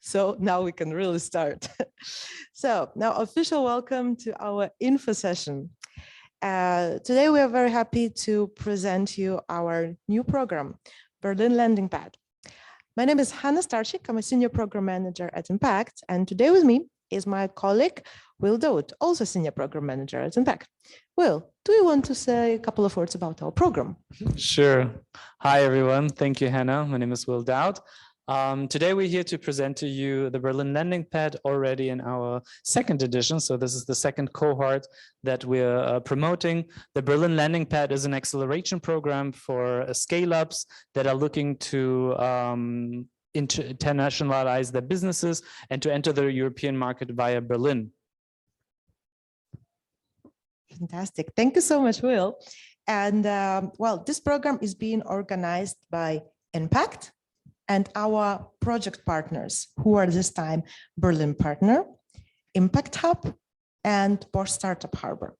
So now we can really start. So now official welcome to our info session. Today we are very happy to present you our new program, Berlin Landing Pad. My name is Hanna Starczyk. I'm a senior program manager at Enpact, and today with me is my colleague, Will Dodd, also senior program manager at Enpact. Will, do you want to say a couple of words about our program? Sure. Hi, everyone. Thank you, Hannah. My name is Will Dodd. Today, we're here to present to you the Berlin Landing Pad already in our second edition. So this is the second cohort that we're promoting. The Berlin Landing Pad is an acceleration program for scale-ups that are looking to internationalize their businesses and to enter the European market via Berlin. Fantastic. Thank you so much, Will. And well, this program is being organized by Enpact and our project partners, who are this time Berlin Partner, Impact Hub, and Bosch Startup Harbour.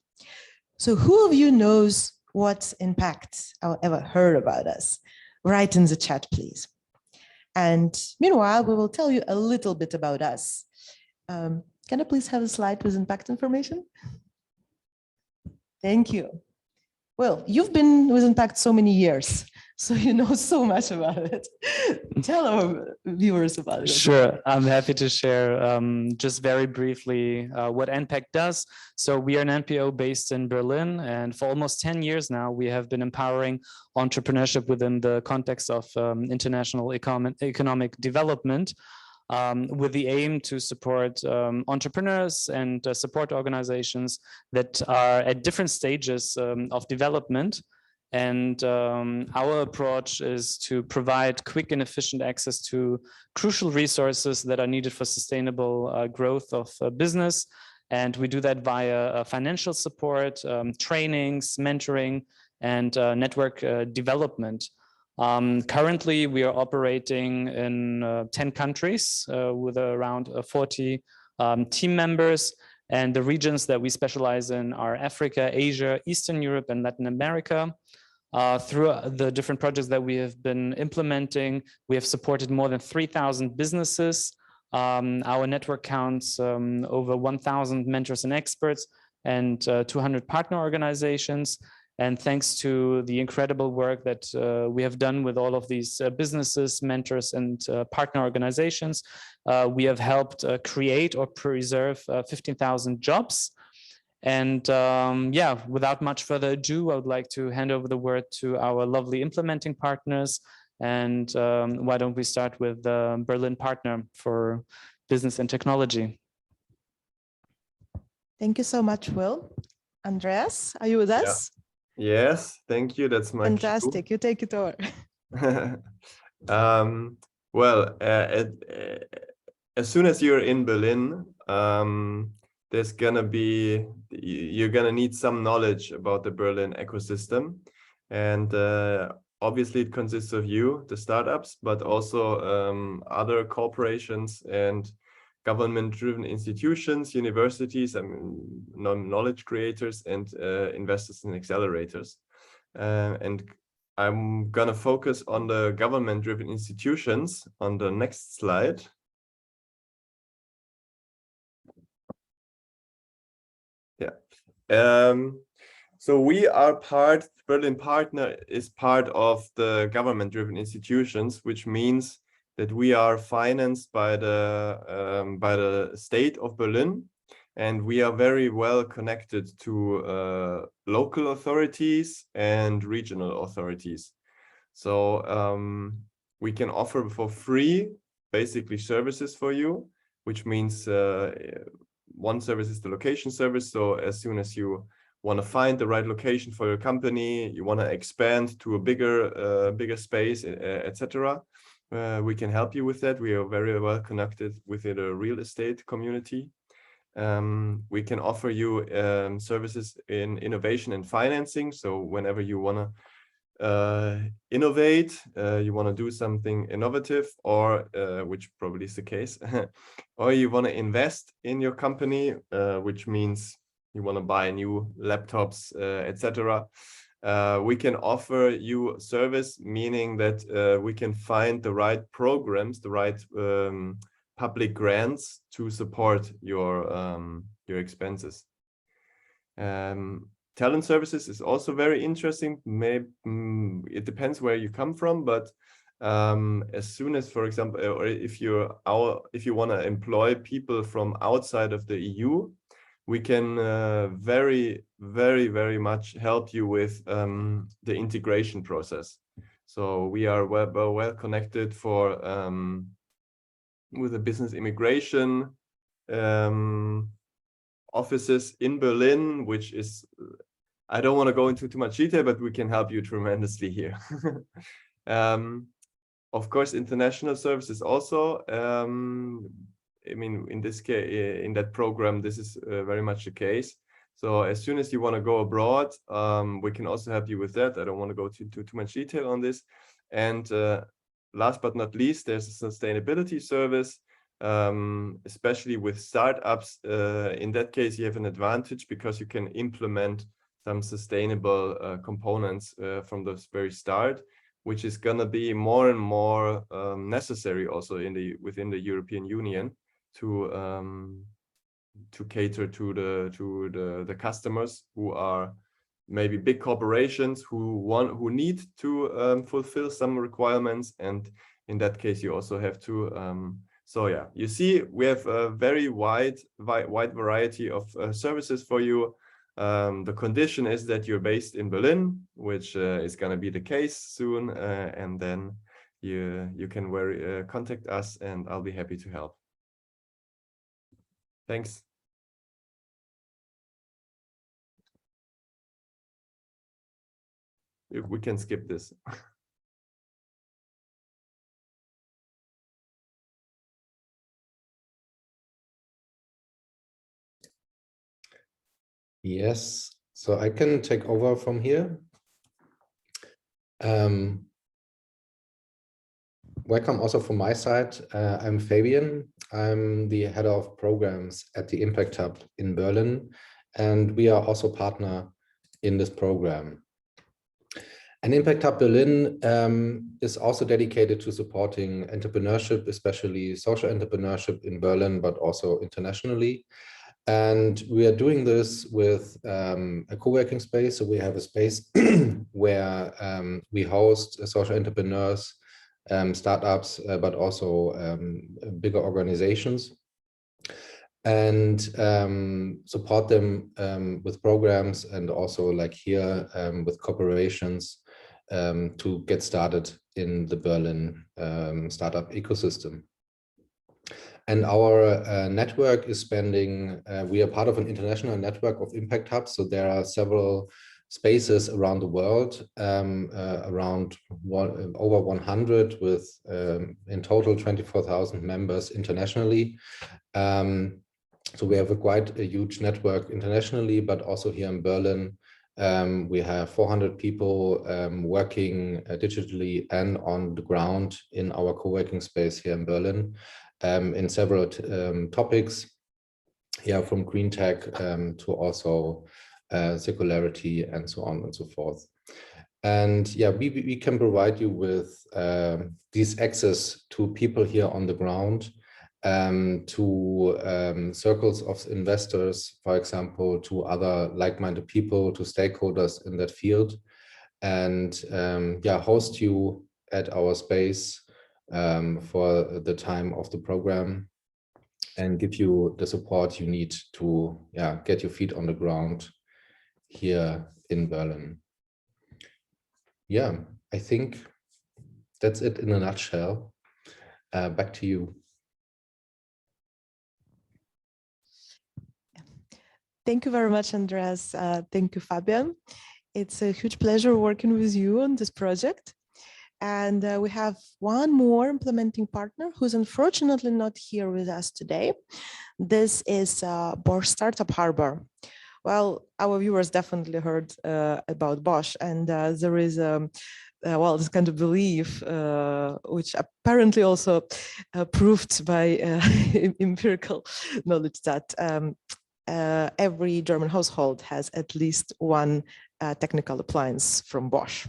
So who of you knows what's Impact or ever heard about us? Write in the chat, please. And meanwhile, we will tell you a little bit about us. Can I please have a slide with Impact information? Thank you. Well, you've been with Impact so many years, so you know so much about it. Tell our viewers about it. Sure, I'm happy to share just very briefly what Enpact does. So we are an NPO based in Berlin, and for almost 10 years now, we have been empowering entrepreneurship within the context of international economic development. With the aim to support entrepreneurs and support organizations that are at different stages of development. And our approach is to provide quick and efficient access to crucial resources that are needed for sustainable growth of business. And we do that via financial support, trainings, mentoring, and network development. Currently, we are operating in 10 countries with around 40 team members, and the regions that we specialize in are Africa, Asia, Eastern Europe, and Latin America. Through the different projects that we have been implementing, we have supported more than 3,000 businesses. Our network counts over 1,000 mentors and experts and 200 partner organizations. And thanks to the incredible work that we have done with all of these businesses, mentors, and partner organizations, we have helped create or preserve 15,000 jobs. And yeah, without much further ado, I would like to hand over the word to our lovely implementing partners. And why don't we start with the Berlin Partner for Business and Technology. Thank you so much, Will. Andreas, are you with us? Yes, thank you. That's my fantastic. Cue. You take it over. Well, as soon as you're in Berlin, you're gonna need some knowledge about the Berlin ecosystem, and obviously it consists of you, the startups, but also other corporations and government-driven institutions, universities, knowledge creators, and investors and accelerators. And I'm gonna focus on the government-driven institutions on the next slide. Yeah. So we are Berlin Partner is part of the government-driven institutions, which means that we are financed by the state of Berlin, and we are very well connected to local authorities and regional authorities. So we can offer for free, basically, services for you, which means one service is the location service. So as soon as you want to find the right location for your company, you want to expand to a bigger space, etc. We can help you with that. We are very well connected within the real estate community. We can offer you services in innovation and financing. So whenever you want to innovate, you want to do something innovative, or which probably is the case, or you want to invest in your company, which means you want to buy new laptops, etc. We can offer you service, meaning that we can find the right programs, the right public grants to support your expenses. Talent services is also very interesting. It depends where you come from, but as soon as, for example, or if you want to employ people from outside of the EU, we can very much help you with the integration process. So we are well connected for with the business immigration offices in Berlin, which is, I don't want to go into too much detail, but we can help you tremendously here. Of course, international services also. I mean, in this case, in that program, this is very much the case. So as soon as you want to go abroad, we can also help you with that. I don't want to go too much detail on this. And last but not least, there's a sustainability service, especially with startups. In that case, you have an advantage because you can implement some sustainable components from the very start, which is going to be more and more necessary also within the European Union to cater to the customers who are maybe big corporations who need to fulfill some requirements, and in that case you also have to so yeah, you see, we have a very wide variety of services for you. The condition is that you're based in Berlin, which is going to be the case soon, and then you can contact us, and I'll be happy to help. Thanks. We can skip this. Yes, so I can take over from here. Welcome also from my side. I'm Fabian. I'm the head of programs at the Impact Hub in Berlin, and we are also partner in this program. And Impact Hub Berlin is also dedicated to supporting entrepreneurship, especially social entrepreneurship in Berlin, but also internationally. And we are doing this with a co-working space. So we have a space where we host social entrepreneurs, startups, but also bigger organizations, and support them with programs, and also like here with corporations to get started in the Berlin startup ecosystem. And our network is spanning, we are part of an international network of impact hubs. So there are several spaces around the world, over 100 with in total 24,000 members internationally. So we have quite a huge network internationally, but also here in Berlin, we have 400 people working digitally and on the ground in our co-working space here in Berlin. In several topics, yeah, from green tech to also circularity and so on and so forth. And yeah, we can provide you with this access to people here on the ground, to circles of investors, for example, to other like-minded people, to stakeholders in that field, and yeah, host you at our space for the time of the program, and give you the support you need to get your feet on the ground here in Berlin. Yeah, I think that's it in a nutshell. Back to you. Thank you very much, Andreas. Thank you, Fabian. It's a huge pleasure working with you on this project. And we have one more implementing partner who's unfortunately not here with us today. This is Bosch Startup Harbour. Well, our viewers definitely heard about Bosch, and there is well, this kind of belief, which apparently also proved by empirical knowledge, that every German household has at least one technical appliance from Bosch.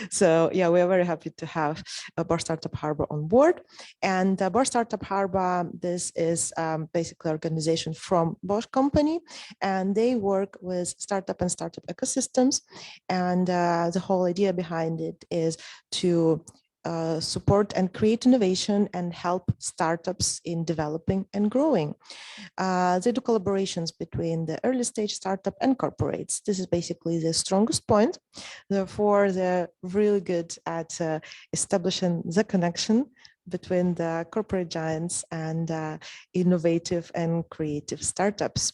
So yeah, we are very happy to have Bosch Startup Harbour on board. And Bosch Startup Harbour, this is basically an organization from Bosch company, and they work with startup and startup ecosystems. And the whole idea behind it is to support and create innovation and help startups in developing and growing. They do collaborations between the early stage startup and corporates. This is basically the strongest point. Therefore, they're really good at establishing the connection between the corporate giants and innovative and creative startups.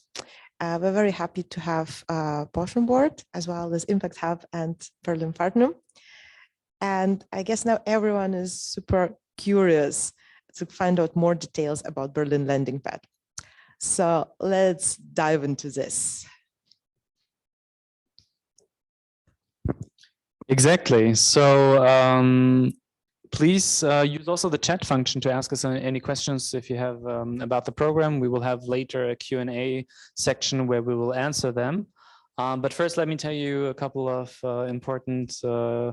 We're very happy to have Bosch on board, as well as Impact Hub and Berlin Partner. And I guess now everyone is super curious to find out more details about Berlin Landing Pad. So let's dive into this. Exactly. So please use also the chat function to ask us any questions if you have about the program. We will have later a Q&A section where we will answer them. But first, let me tell you a couple of important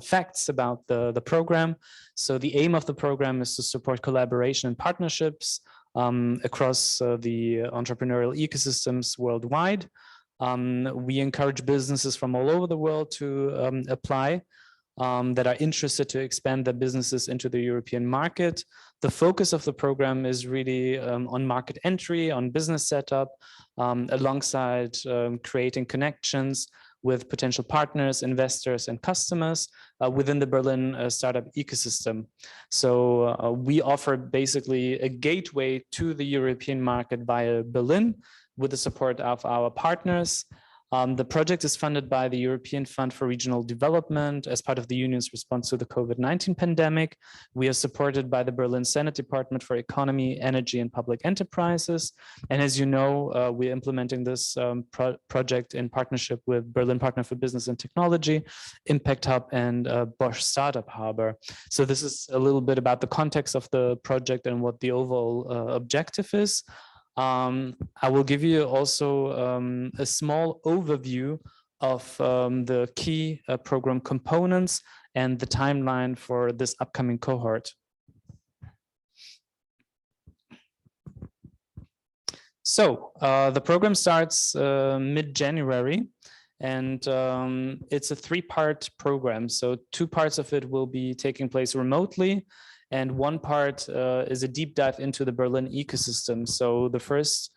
facts about the program. So the aim of the program is to support collaboration and partnerships across the entrepreneurial ecosystems worldwide. We encourage businesses from all over the world to apply that are interested to expand their businesses into the European market. The focus of the program is really on market entry, on business setup, alongside creating connections with potential partners, investors, and customers within the Berlin startup ecosystem. So we offer basically a gateway to the European market via Berlin with the support of our partners. The project is funded by the European Fund for Regional Development as part of the Union's response to the COVID-19 pandemic. We are supported by the Berlin Senate Department for Economy, Energy, and Public Enterprises. And as you know, we're implementing this project in partnership with Berlin Partner for Business and Technology, Impact Hub, and Bosch Startup Harbour. So this is a little bit about the context of the project and what the overall objective is. I will give you also a small overview of the key program components and the timeline for this upcoming cohort. So the program starts mid-January, and it's a three-part program. So 2 parts of it will be taking place remotely, and 1 part is a deep dive into the Berlin ecosystem. So the first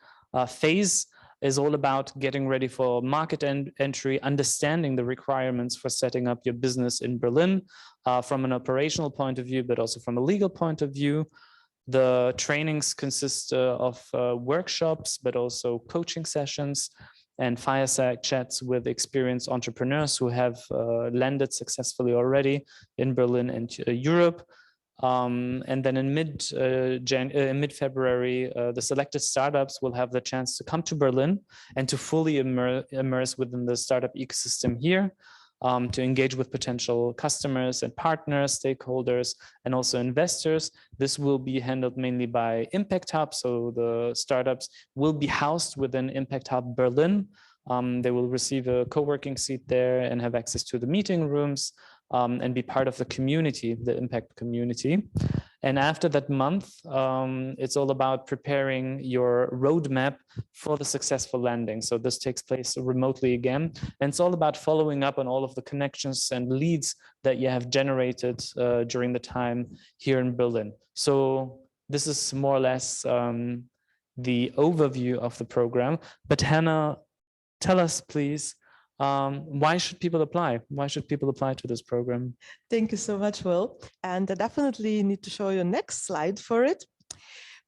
phase is all about getting ready for market entry, understanding the requirements for setting up your business in Berlin from an operational point of view, but also from a legal point of view. The trainings consist of workshops, but also coaching sessions and fireside chats with experienced entrepreneurs who have landed successfully already in Berlin and Europe. And then in mid-February, the selected startups will have the chance to come to Berlin and to fully immerse within the startup ecosystem here, to engage with potential customers and partners, stakeholders, and also investors. This will be handled mainly by Impact Hub. So the startups will be housed within Impact Hub Berlin. They will receive a co-working seat there and have access to the meeting rooms. And be part of the community, the impact community. And after that month, it's all about preparing your roadmap for the successful landing. So this takes place remotely again. And it's all about following up on all of the connections and leads that you have generated during the time here in Berlin. So this is more or less the overview of the program. But Hannah, tell us, please, why should people apply? Why should people apply to this program? Thank you so much, Will. And I definitely need to show you next slide for it.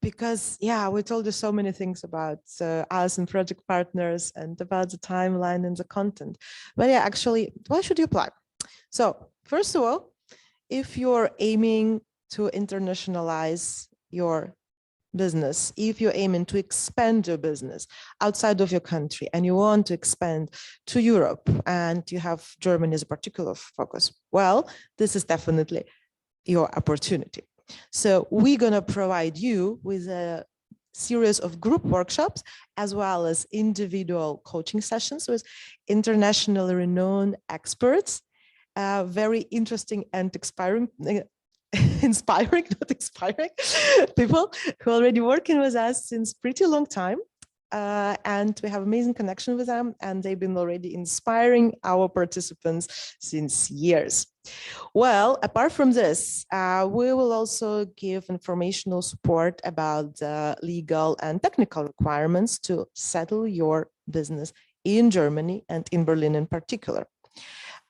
Because, yeah, we told you so many things about us and project partners and about the timeline and the content. But yeah, actually, why should you apply? So first of all, if you're aiming to internationalize your business, if you're aiming to expand your business outside of your country and you want to expand to Europe and you have Germany as a particular focus, well, this is definitely your opportunity. So we're going to provide you with a series of group workshops, as well as individual coaching sessions with internationally renowned experts, very interesting and inspiring, not expiring, people who are already working with us since pretty long time. And we have amazing connection with them, and they've been already inspiring our participants since years. Well, apart from this, we will also give informational support about the legal and technical requirements to settle your business in Germany and in Berlin in particular.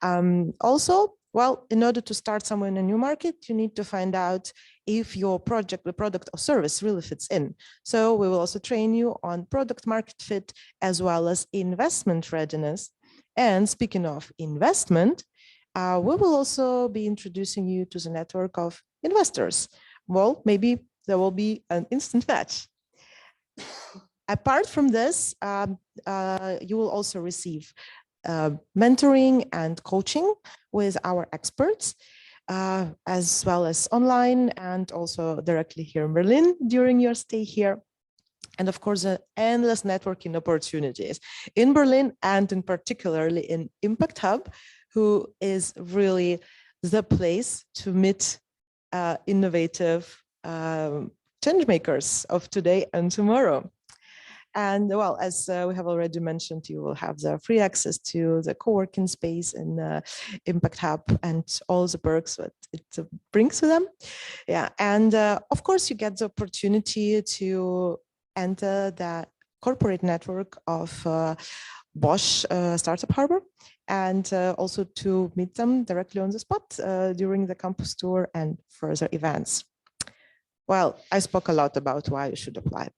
Also, well, in order to start somewhere in a new market, you need to find out if your project, the product or service really fits in. So we will also train you on product market fit as well as investment readiness. And speaking of investment, we will also be introducing you to the network of investors. Well, maybe there will be an instant match. Apart from this, you will also receive mentoring and coaching with our experts, as well as online and also directly here in Berlin during your stay here. And of course, endless networking opportunities in Berlin and in particularly in Impact Hub, who is really the place to meet innovative change makers of today and tomorrow. And well, as we have already mentioned, you will have the free access to the co-working space in Impact Hub and all the perks that it brings with them. Yeah, and of course, you get the opportunity to enter the corporate network of Bosch Startup Harbour, and also to meet them directly on the spot during the campus tour and further events. Well, I spoke a lot about why you should apply.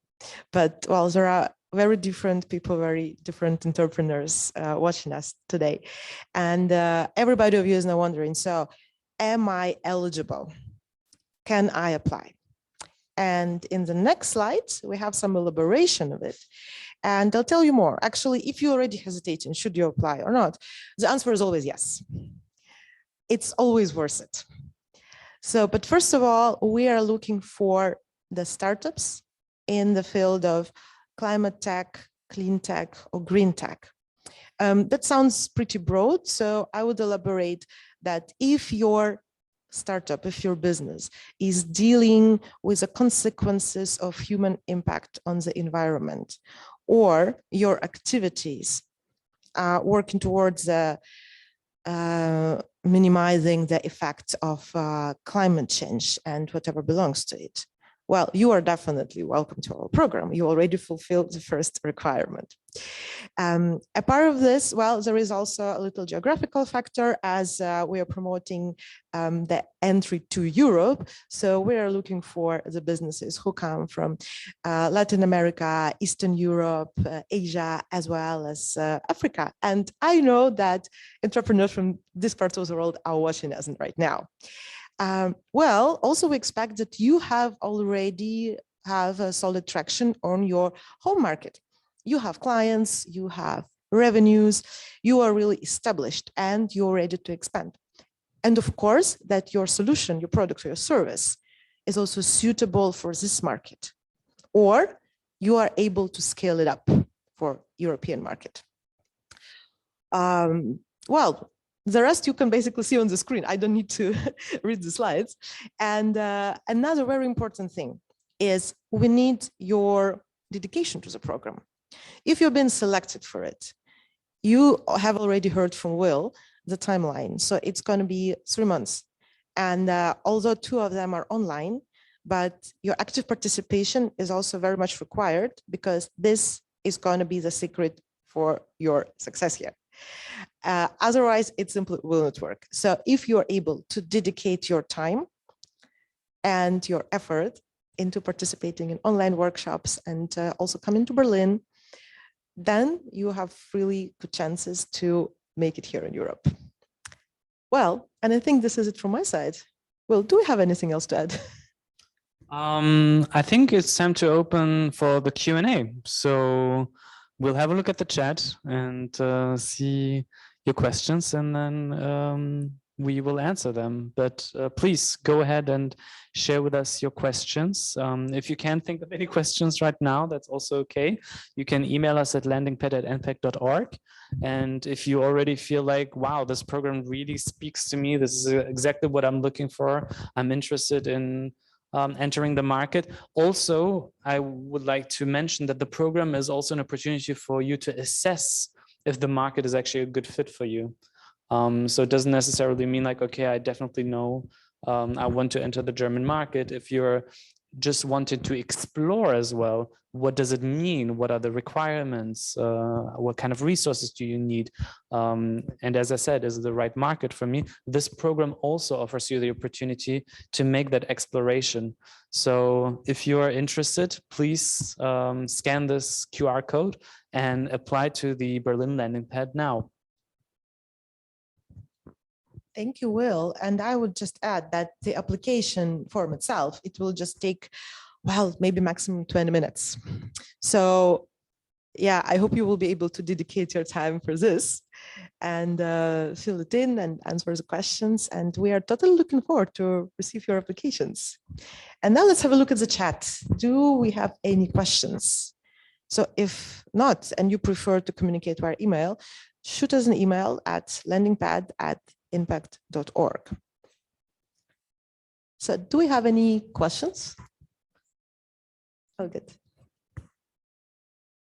But well, there are very different people, very different entrepreneurs watching us today. And everybody of you is now wondering, so am I eligible? Can I apply? And in the next slide, we have some elaboration of it. And I'll tell you more. Actually, if you're already hesitating, should you apply or not? The answer is always yes. It's always worth it. So, but first of all, we are looking for the startups in the field of climate tech, clean tech, or green tech. That sounds pretty broad, so I would elaborate that if your startup, if your business is dealing with the consequences of human impact on the environment, or your activities are working towards minimizing the effects of climate change and whatever belongs to it, well, you are definitely welcome to our program. You already fulfilled the first requirement. A part of this, well, there is also a little geographical factor as we are promoting the entry to Europe. So we are looking for the businesses who come from Latin America, Eastern Europe, Asia, as well as Africa. And I know that entrepreneurs from this part of the world are watching us right now. Well, also we expect that you have already have a solid traction on your home market. You have clients, you have revenues, you are really established and you're ready to expand. And of course, that your solution, your product or your service is also suitable for this market, or you are able to scale it up for European market. Well, the rest you can basically see on the screen. I don't need to read the slides. And another very important thing is we need your dedication to the program. If you've been selected for it, you have already heard from Will the timeline. So it's going to be 3 months. And although 2 of them are online, but your active participation is also very much required because this is going to be the secret for your success here. Otherwise, it simply will not work. So if you're able to dedicate your time and your effort into participating in online workshops and also coming to Berlin, then you have really good chances to make it here in Europe. Well, and I think this is it from my side. Well, do we have anything else to add? I think it's time to open for the Q&A. So we'll have a look at the chat and see your questions, and then we will answer them. But please go ahead and share with us your questions. If you can't think of any questions right now, that's also okay. You can email us at landingpad@enpact.org. And if you already feel like, wow, this program really speaks to me, this is exactly what I'm looking for, I'm interested in entering the market. Also, I would like to mention that the program is also an opportunity for you to assess if the market is actually a good fit for you. So it doesn't necessarily mean like, okay, I definitely know I want to enter the German market. If you're just wanted to explore as well, what does it mean? What are the requirements? What kind of resources do you need? And as I said, is it the right market for me? This program also offers you the opportunity to make that exploration. So if you are interested, please scan this QR code and apply to the Berlin landing pad now. Thank you, Will. And I would just add that the application form itself, it will just take, well, maybe maximum 20 minutes. So yeah, I hope you will be able to dedicate your time for this and fill it in and answer the questions. And we are totally looking forward to receive your applications. And now let's have a look at the chat. Do we have any questions? So if not, and you prefer to communicate via email, shoot us an email at landingpad@enpact.org. So do we have any questions? Oh, good.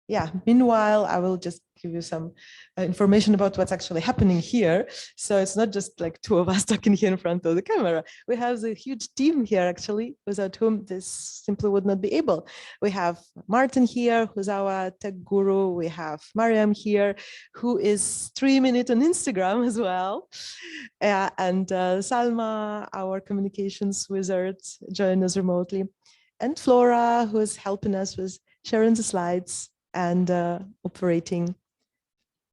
Yeah, meanwhile, I will just give you some information about what's actually happening here. So it's not just like two of us talking here in front of the camera. We have a huge team here, actually, without whom this simply would not be able. We have Martin here, who's our tech guru. We have Mariam here, who is streaming it on Instagram as well. And Salma, our communications wizard, joined us remotely. And Flora, who is helping us with sharing the slides and operating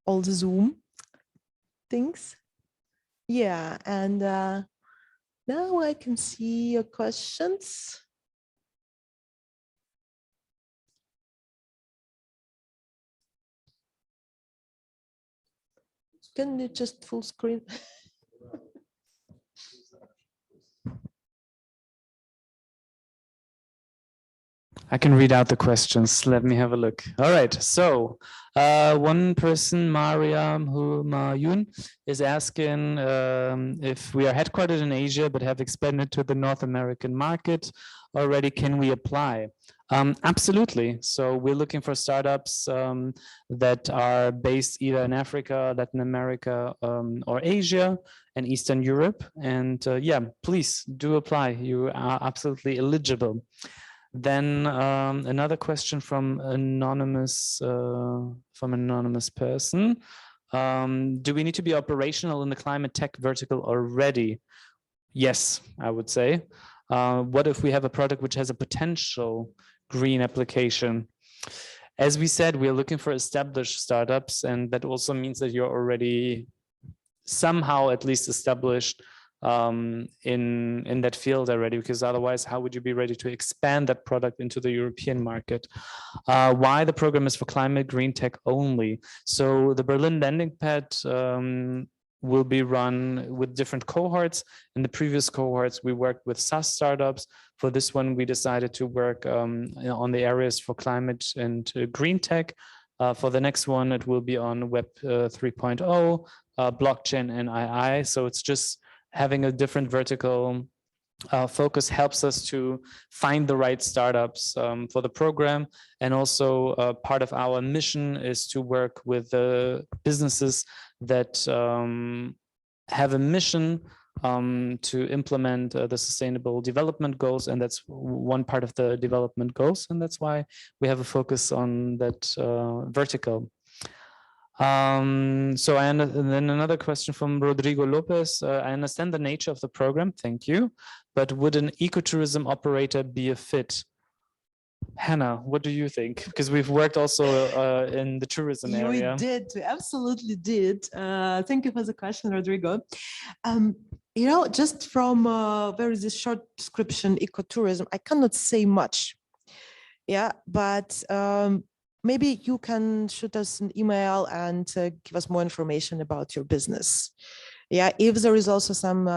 all the Zoom things. Yeah, and now I can see your questions. Can you just full screen? I can read out the questions. Let me have a look. All right. So one person, Mariam Humayun, is asking if we are headquartered in Asia but have expanded to the North American market already, can we apply? Absolutely. So we're looking for startups that are based either in Africa, Latin America, or Asia and Eastern Europe. And yeah, please do apply. You are absolutely eligible. Then another question from anonymous person. Do we need to be operational in the climate tech vertical already? Yes, I would say. What if we have a product which has a potential green application? As we said, we're looking for established startups, and that also means that you're already somehow at least established in that field already, because otherwise how would you be ready to expand that product into the European market? Why the program is for climate green tech only? So the Berlin landing pad will be run with different cohorts. In the previous cohorts, we worked with SaaS startups. For this one, we decided to work on the areas for climate and green tech. For the next one, it will be on Web 3.0, blockchain and AI. So it's just having a different vertical focus helps us to find the right startups for the program. And also part of our mission is to work with businesses that have a mission to implement the sustainable development goals. And that's one part of the development goals. And that's why we have a focus on that vertical. And then another question from Rodrigo Lopez. I understand the nature of the program, thank you, but would an ecotourism operator be a fit? Hannah, what do you think? Because we've worked also in the tourism area. We absolutely did. Thank you for the question, Rodrigo. You know, just from this short description, ecotourism, I cannot say much. Yeah, but maybe you can shoot us an email and give us more information about your business. Yeah, if there is also some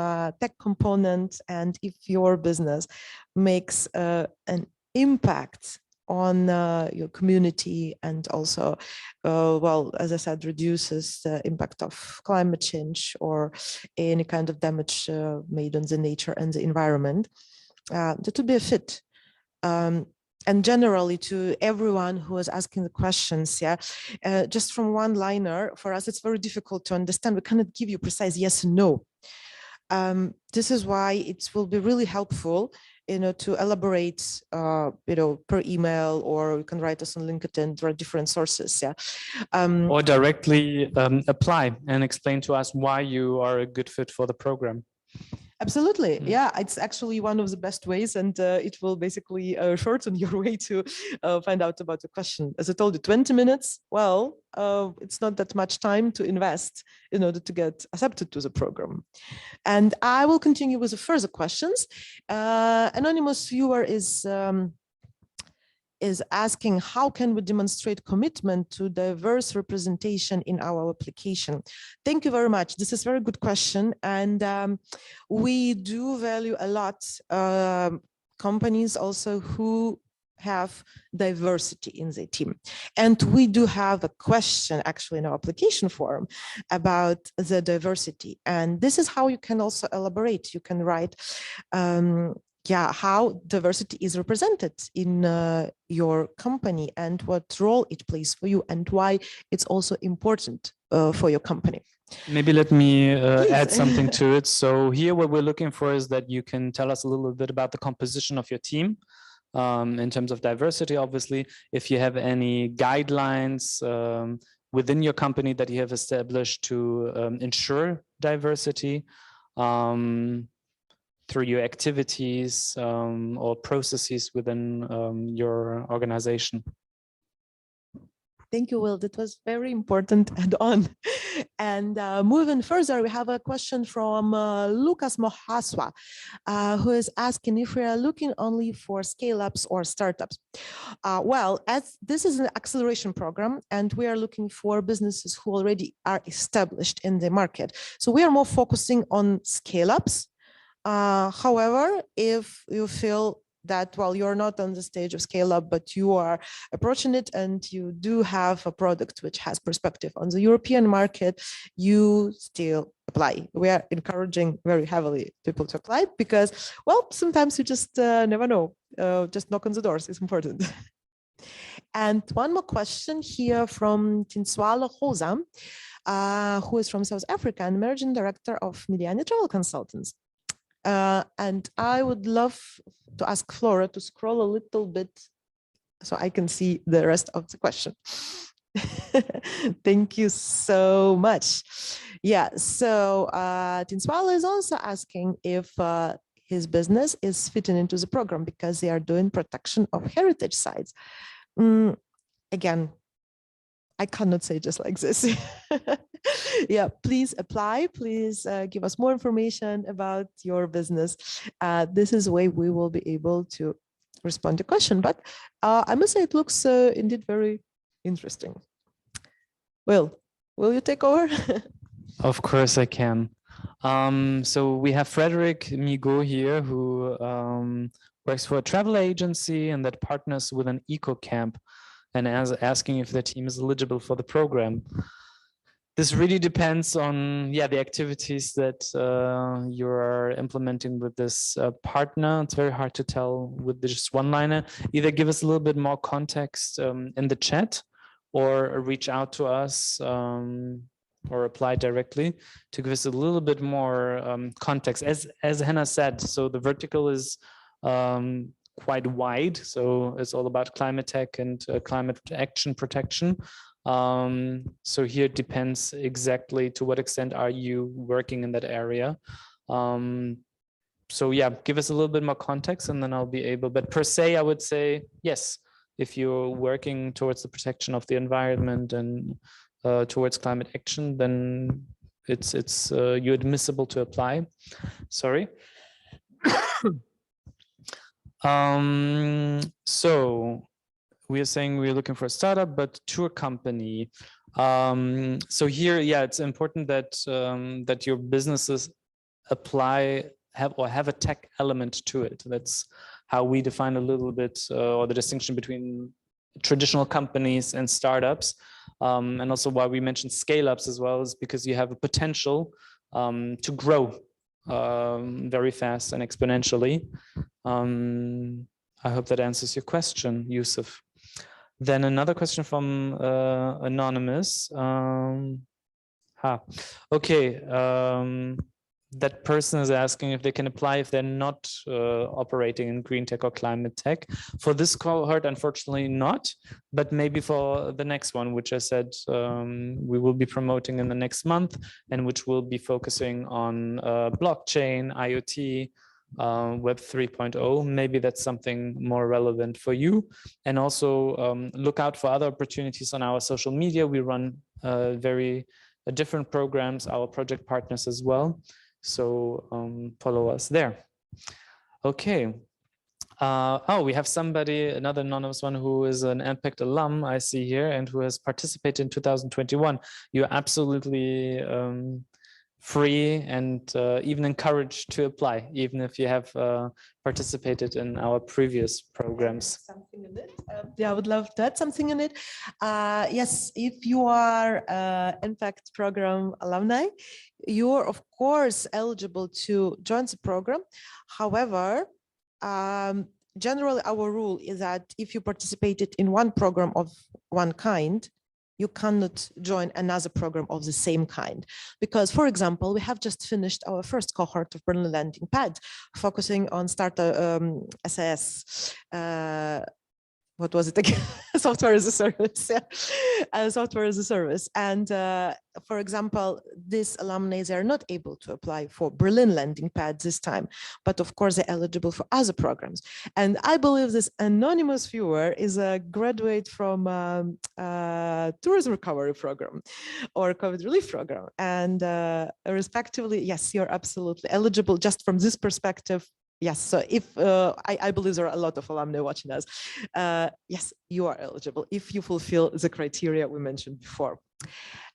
tech component, and if your business makes an impact on your community, and also, well, as I said, reduces the impact of climate change or any kind of damage made on the nature and the environment, that would be a fit. And generally, to everyone who is asking the questions, yeah, just from one liner, for us, it's very difficult to understand. We cannot give you precise yes and no. This is why it will be really helpful, to elaborate, per email, or you can write us on LinkedIn. There are different sources, yeah. Or directly apply and explain to us why you are a good fit for the program. Absolutely. Yeah, it's actually one of the best ways, and it will basically shorten your way to find out about the question. As I told you, 20 minutes, well, it's not that much time to invest in order to get accepted to the program. And I will continue with the further questions. Anonymous viewer is asking, how can we demonstrate commitment to diverse representation in our application? Thank you very much. This is a very good question. And we do value a lot companies also who have diversity in their team. And we do have a question actually in our application form about the diversity. And this is how you can also elaborate. You can write, how diversity is represented in your company, and what role it plays for you, and why it's also important for your company. Maybe let me add something to it. So here what we're looking for is that you can tell us a little bit about the composition of your team in terms of diversity, obviously. If you have any guidelines within your company that you have established to ensure diversity, through your activities or processes within your organization. Thank you, Will. That was very important add-on. And moving further, we have a question from Lucas Mohaswa, who is asking if we are looking only for scale-ups or startups. Well, as this is an acceleration program, and we are looking for businesses who already are established in the market. So we are more focusing on scale-ups. However, if you feel that, well, you're not on the stage of scale up, but you are approaching it and you do have a product which has perspective on the European market, you still apply. We are encouraging very heavily people to apply because, well, sometimes you just never know. Just knock on the doors is important. And one more question here from Tinswala Hoza, who is from South Africa and Managing Director of Media and Travel Consultants. And I would love to ask Flora to scroll a little bit so I can see the rest of the question. Thank you so much. Yeah, so Tinswala is also asking if his business is fitting into the program because they are doing protection of heritage sites. Again, I cannot say just like this. Yeah, please apply. Please give us more information about your business. This is the way we will be able to respond to the question. But I must say it looks indeed very interesting. Will you take over? Of course I can. So we have Frederick Migaud here, who works for a travel agency and that partners with an eco camp, and asking if the team is eligible for the program. This really depends on the activities that you are implementing with this partner. It's very hard to tell with just one-liner. Either give us a little bit more context in the chat, or reach out to us or apply directly to give us a little bit more context. As Hannah said, so the vertical is quite wide. So it's all about climate tech and climate action protection. So here it depends exactly to what extent are you working in that area. So yeah, give us a little bit more context and then I'll be able, but per se, I would say, yes, if you're working towards the protection of the environment and towards climate action, then it's you're admissible to apply. Sorry. So we are saying we're looking for a startup, but tour company. So here, yeah, it's important that that your businesses have a tech element to it. That's how we define a little bit or the distinction between traditional companies and startups, and also why we mentioned scale-ups as well, is because you have a potential to grow very fast and exponentially. I hope that answers your question, Yusuf. Then another question from anonymous. Okay. That person is asking if they can apply if they're not operating in green tech or climate tech. For this cohort, unfortunately not, but maybe for the next one, which I said we will be promoting in the next month, and which will be focusing on blockchain, IoT, Web 3.0. Maybe that's something more relevant for you. And also look out for other opportunities on our social media. We run different programs, our project partners as well. So follow us there. Okay. Oh, we have somebody, another anonymous one who is an enpact alum, I see here, and who has participated in 2021. You're absolutely free and even encouraged to apply, even if you have participated in our previous programs. Something in it. Yeah, I would love to add something in it. Yes, if you are enpact program alumni, you're of course eligible to join the program. However, generally our rule is that if you participated in one program of one kind, you cannot join another program of the same kind. Because, for example, we have just finished our first cohort of Berlin Landing Pad, focusing on startup SAS. What was it again? Software as a service. Yeah. Software as a service. And for example, these alumni are not able to apply for Berlin Landing Pad this time, but of course they're eligible for other programs. And I believe this anonymous viewer is a graduate from tourism recovery program or COVID relief program. And respectively, yes, you're absolutely eligible just from this perspective. Yes, so if I believe there are a lot of alumni watching us, yes, you are eligible if you fulfill the criteria we mentioned before.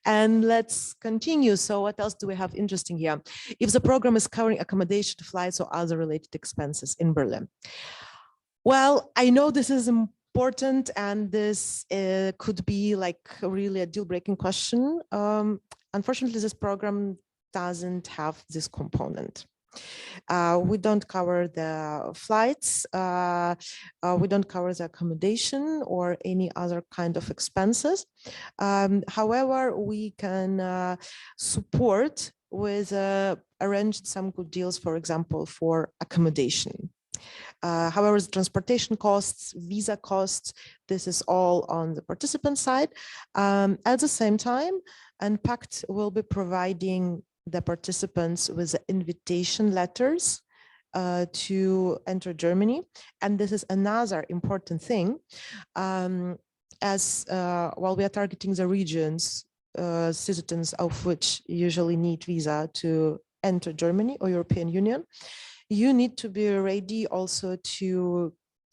And let's continue. So what else do we have interesting here? If the program is covering accommodation, flights, or other related expenses in Berlin. Well, I know this is important and this could be like really a deal-breaking question. Unfortunately, this program doesn't have this component. We don't cover the flights, we don't cover the accommodation or any other kind of expenses. However, we can support with arrange some good deals, for example, for accommodation. However, the transportation costs, visa costs, this is all on the participant side. At the same time, enpact will be providing the participants with invitation letters to enter Germany. And this is another important thing, as while we are targeting the regions, citizens of which usually need visa to enter Germany or European Union, you need to be ready also to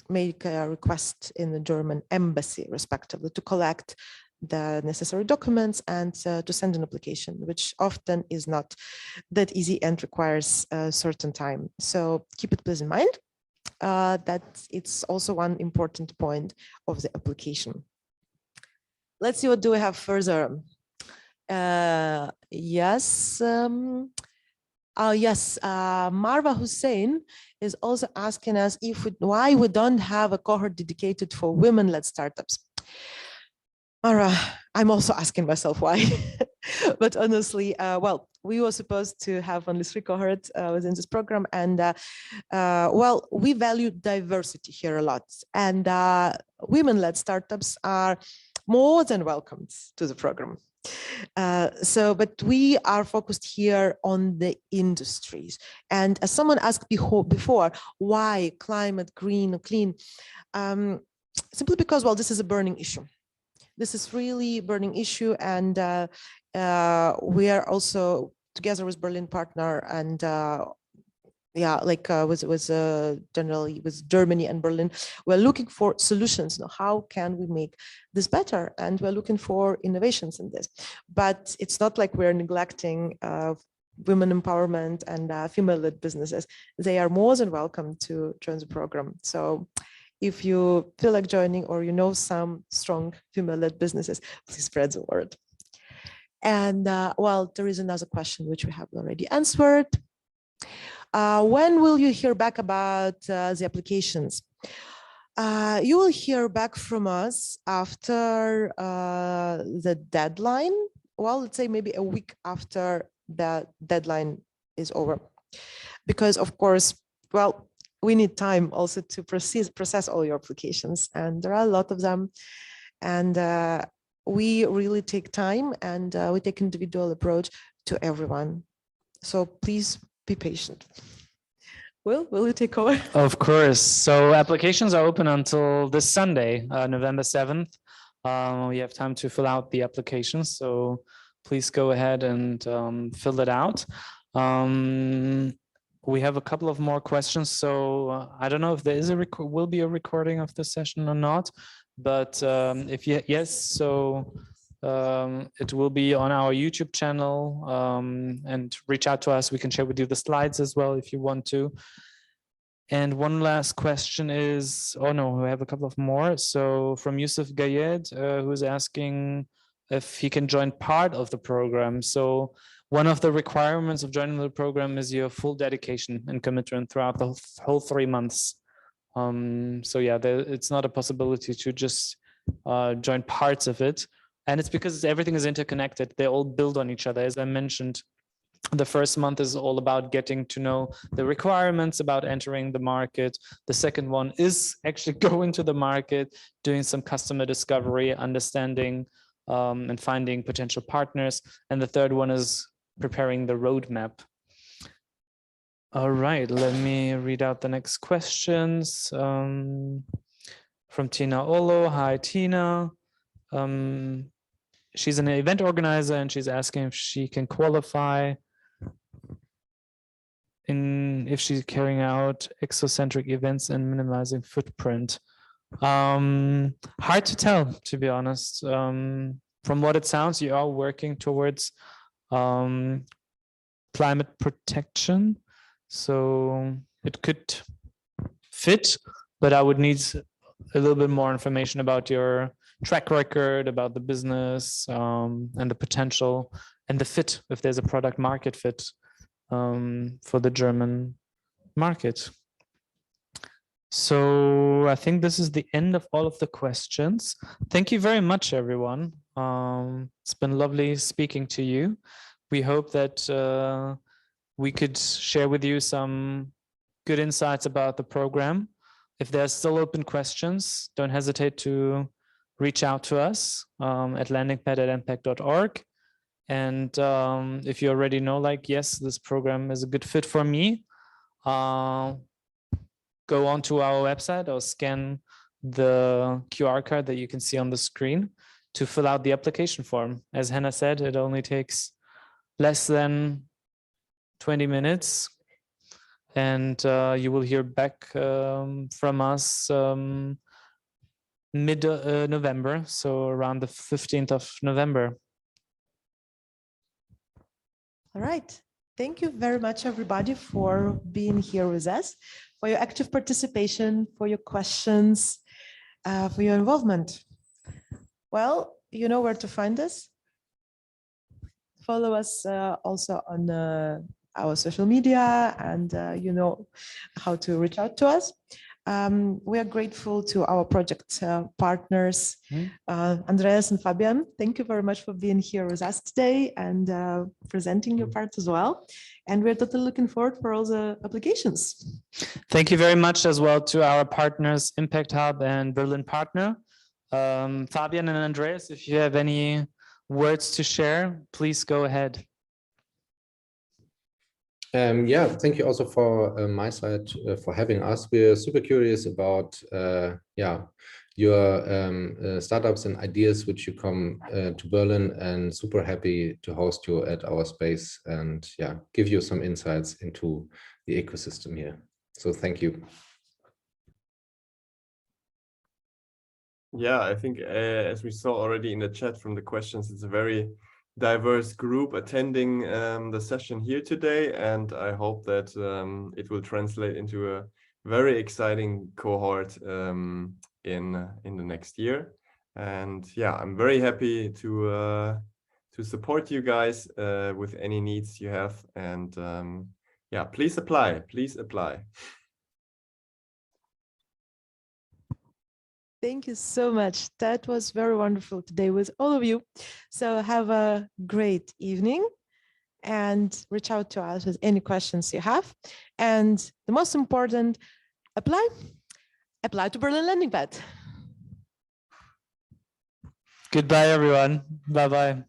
make a request in the German embassy, respectively, to collect the necessary documents and to send an application, which often is not that easy and requires a certain time. So keep it please in mind that it's also one important point of the application. Let's see what do we have further. Yes. Yes, Marwa Hussein is also asking us why we don't have a cohort dedicated for women-led startups. Mara, I'm also asking myself why, but honestly, well, we were supposed to have only 3 cohorts within this program, and well, we value diversity here a lot, and women-led startups are more than welcomed to the program. But we are focused here on the industries, and as someone asked before, why climate, green, clean? Simply because, well, this is a burning issue. This is really a burning issue, and we are also together with Berlin Partner and yeah, like generally with Germany and Berlin, we're looking for solutions. How can we make this better? And we're looking for innovations in this. But it's not like we're neglecting women empowerment and female-led businesses. They are more than welcome to join the program. So if you feel like joining, or you know some strong female-led businesses, please spread the word. And well, there is another question which we have already answered. When will you hear back about the applications? You will hear back from us after the deadline. Well, let's say maybe a week after the deadline is over. Because of course, well, we need time also to process all your applications, and there are a lot of them. And we really take time, and we take individual approach to everyone. So please be patient. Will you take over? Of course. So applications are open until this Sunday, November 7th. We have time to fill out the applications. So please go ahead and fill it out. We have a couple of more questions. So I don't know if there is will be a recording of this session or not, but if yes, so it will be on our YouTube channel, and reach out to us. We can share with you the slides as well if you want to. And one last question is, oh no, we have a couple of more. So from Yusuf Gayed, who's asking if he can join part of the program. So one of the requirements of joining the program is your full dedication and commitment throughout the whole 3 months. So yeah, it's not a possibility to just join parts of it. And it's because everything is interconnected. They all build on each other. As I mentioned, the first month is all about getting to know the requirements about entering the market. The second one is actually going to the market, doing some customer discovery, understanding and finding potential partners. And the third one is preparing the roadmap. All right, let me read out the next questions. From Tina Olo. Hi, Tina. She's an event organizer, and she's asking if she can qualify if she's carrying out exocentric events and minimizing footprint. Hard to tell, to be honest. From what it sounds, you are working towards climate protection, so it could fit, but I would need a little bit more information about your track record, about the business, and the potential and the fit, if there's a product market fit for the German market. So I think this is the end of all of the questions. Thank you very much, everyone. It's been lovely speaking to you. We hope that we could share with you some good insights about the program. If there's still open questions, don't hesitate to reach out to us at landingpad@enpact.org. And if you already know, like, yes, this program is a good fit for me, go on to our website or scan the QR code that you can see on the screen to fill out the application form. As Hannah said, it only takes less than 20 minutes. And you will hear back from us mid-November, so around the 15th of November. All right. Thank you very much, everybody, for being here with us, for your active participation, for your questions, for your involvement. Well, you know where to find us. Follow us also on our social media, and you know how to reach out to us. We are grateful to our project partners, Andreas and Fabian. Thank you very much for being here with us today and presenting your part as well. And we're totally looking forward for all the applications. Thank you very much as well to our partners, Impact Hub and Berlin Partner. Fabian and Andreas, if you have any words to share, please go ahead. Yeah, thank you also for my side for having us. We're super curious about your startups and ideas which you come to Berlin, and super happy to host you at our space and give you some insights into the ecosystem here. So thank you. Yeah, I think as we saw already in the chat from the questions, it's a very diverse group attending the session here today, and I hope that it will translate into a very exciting cohort in the next year. And yeah, I'm very happy to support you guys with any needs you have. And yeah, please apply. Please apply. Thank you so much. That was very wonderful today with all of you. So have a great evening and reach out to us with any questions you have. And the most important, apply to Berlin Landing Pad. Goodbye, everyone. Bye-bye.